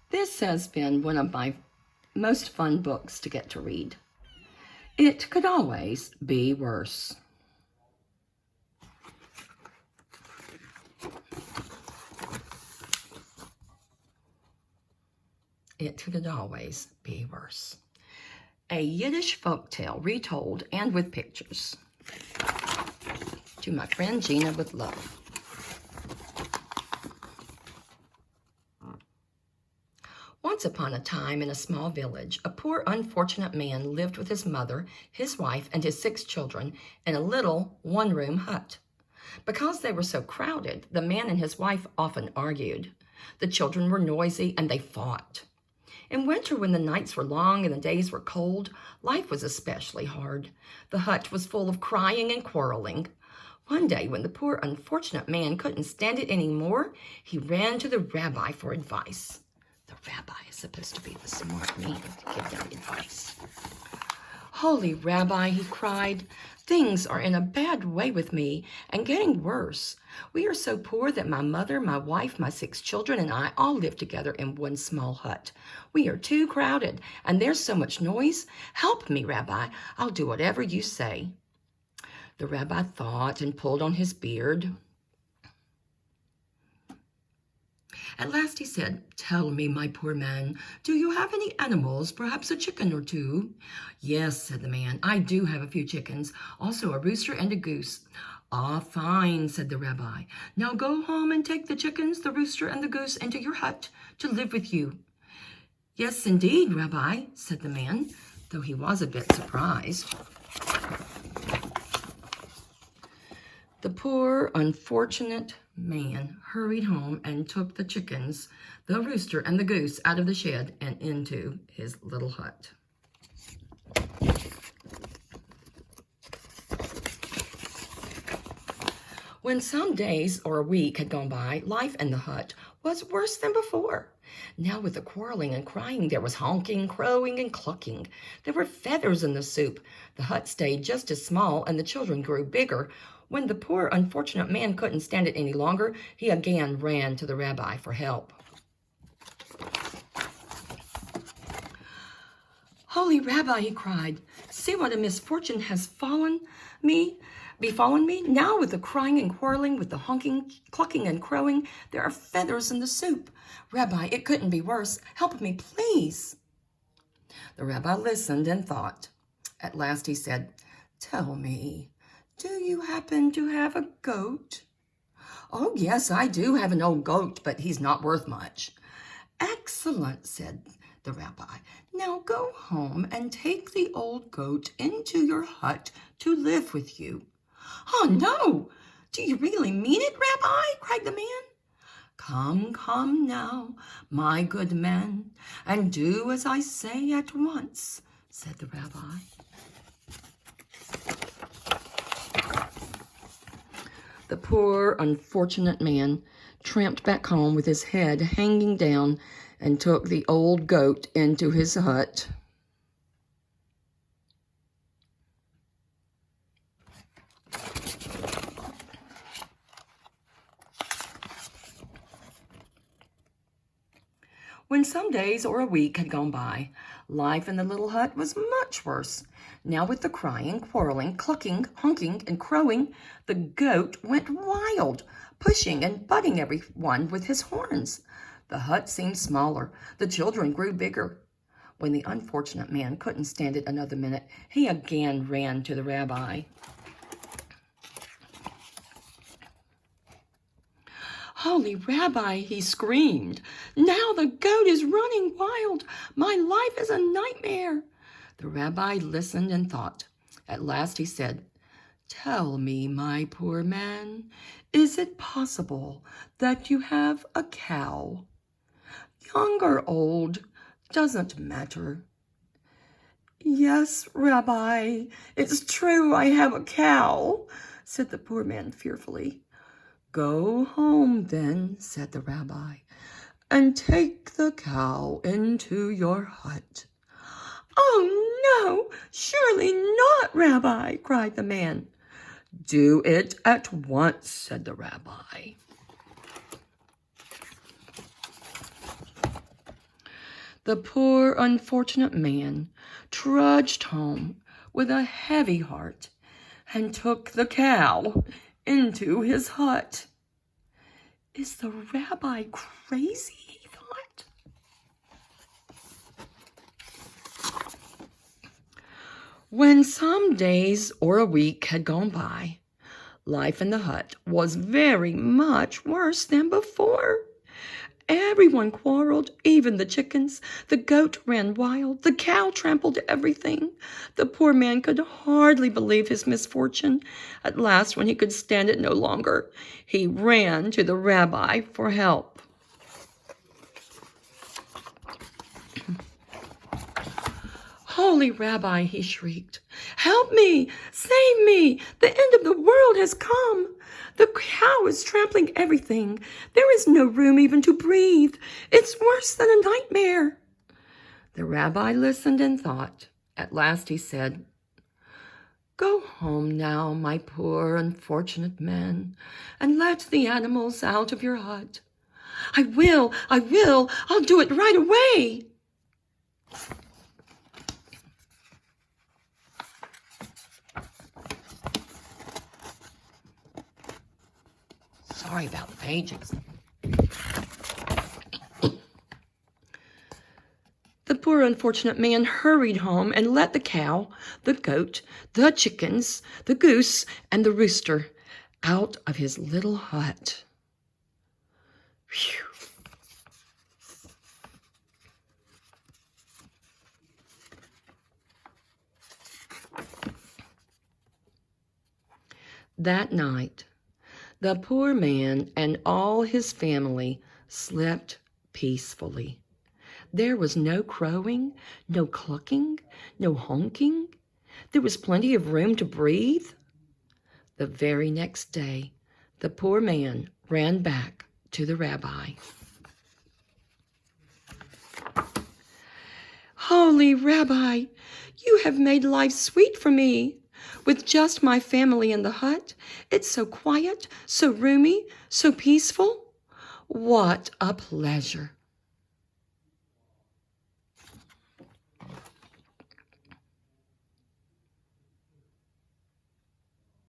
This has been one of my most fun books to get to read. It could always be worse. It could always be worse. A Yiddish folk tale retold and with pictures. To my friend Gina with love. Once upon a time in a small village, a poor unfortunate man lived with his mother, his wife, and his 6 children in a little one-room hut. Because they were so crowded, the man and his wife often argued. The children were noisy and they fought. In winter, when the nights were long and the days were cold, life was especially hard. The hut was full of crying and quarreling. One day, when the poor unfortunate man couldn't stand it anymore, he ran to the rabbi for advice. The rabbi is supposed to be the smart man to give them advice. "Holy Rabbi," he cried, "things are in a bad way with me and getting worse. We are so poor that my mother, my wife, my 6 children, and I all live together in one small hut. We are too crowded and there's so much noise. Help me, Rabbi. I'll do whatever you say." The rabbi thought and pulled on his beard. At last he said, "Tell me, my poor man, do you have any animals, perhaps a chicken or 2? "Yes," said the man, "I do have a few chickens, also a rooster and a goose." "Ah, fine," said the rabbi. "Now go home and take the chickens, the rooster, and the goose into your hut to live with you." "Yes, indeed, Rabbi," said the man, though he was a bit surprised. The poor, unfortunate man hurried home and took the chickens, the rooster, and the goose out of the shed and into his little hut. When some days or a week had gone by, life in the hut was worse than before. Now with the quarreling and crying, there was honking, crowing, and clucking. There were feathers in the soup. The hut stayed just as small, and the children grew bigger. When the poor, unfortunate man couldn't stand it any longer, he again ran to the rabbi for help. "Holy Rabbi," he cried, "see what a misfortune has befallen me. Now with the crying and quarreling, with the honking, clucking, and crowing, there are feathers in the soup. Rabbi, it couldn't be worse. Help me, please." The rabbi listened and thought. At last he said, "Tell me, do you happen to have a goat?" "Oh, yes, I do have an old goat, but he's not worth much." "Excellent," said the rabbi. "Now go home and take the old goat into your hut to live with you." "Oh, no! Do you really mean it, Rabbi?" cried the man. Come now, my good man, and do as I say at once," said the rabbi. The poor, unfortunate man tramped back home with his head hanging down and took the old goat into his hut. When some days or a week had gone by, life in the little hut was much worse. Now with the crying, quarreling, clucking, honking, and crowing, the goat went wild, pushing and butting everyone with his horns. The hut seemed smaller. The children grew bigger. When the unfortunate man couldn't stand it another minute, he again ran to the rabbi. "Holy Rabbi," he screamed, "now the goat is running wild. My life is a nightmare." The rabbi listened and thought. At last he said, "Tell me, my poor man, is it possible that you have a cow? Young or old, doesn't matter." "Yes, Rabbi, it's true I have a cow," said the poor man fearfully. "Go home then," said the rabbi, "and take the cow into your hut." "Oh, no, surely not, Rabbi," cried the man. "Do it at once," said the rabbi. The poor, unfortunate man trudged home with a heavy heart and took the cow into his hut. Is the rabbi crazy? He thought. When some days or a week had gone by, life in the hut was very much worse than before. Everyone quarreled, even the chickens. The goat ran wild. The cow trampled everything. The poor man could hardly believe his misfortune. At last, when he could stand it no longer, he ran to the rabbi for help. "Holy Rabbi," he shrieked, "help me! Save me! The end of the world has come! The cow is trampling everything. There is no room even to breathe. It's worse than a nightmare." The rabbi listened and thought. At last he said, "Go home now, my poor unfortunate man, and let the animals out of your hut." I will. I'll do it right away." Sorry about the pages. The poor unfortunate man hurried home and let the cow, the goat, the chickens, the goose, and the rooster out of his little hut. Phew. That night, the poor man and all his family slept peacefully. There was no crowing, no clucking, no honking. There was plenty of room to breathe. The very next day, the poor man ran back to the rabbi. "Holy Rabbi, you have made life sweet for me. With just my family in the hut, it's so quiet, so roomy, so peaceful. What a pleasure.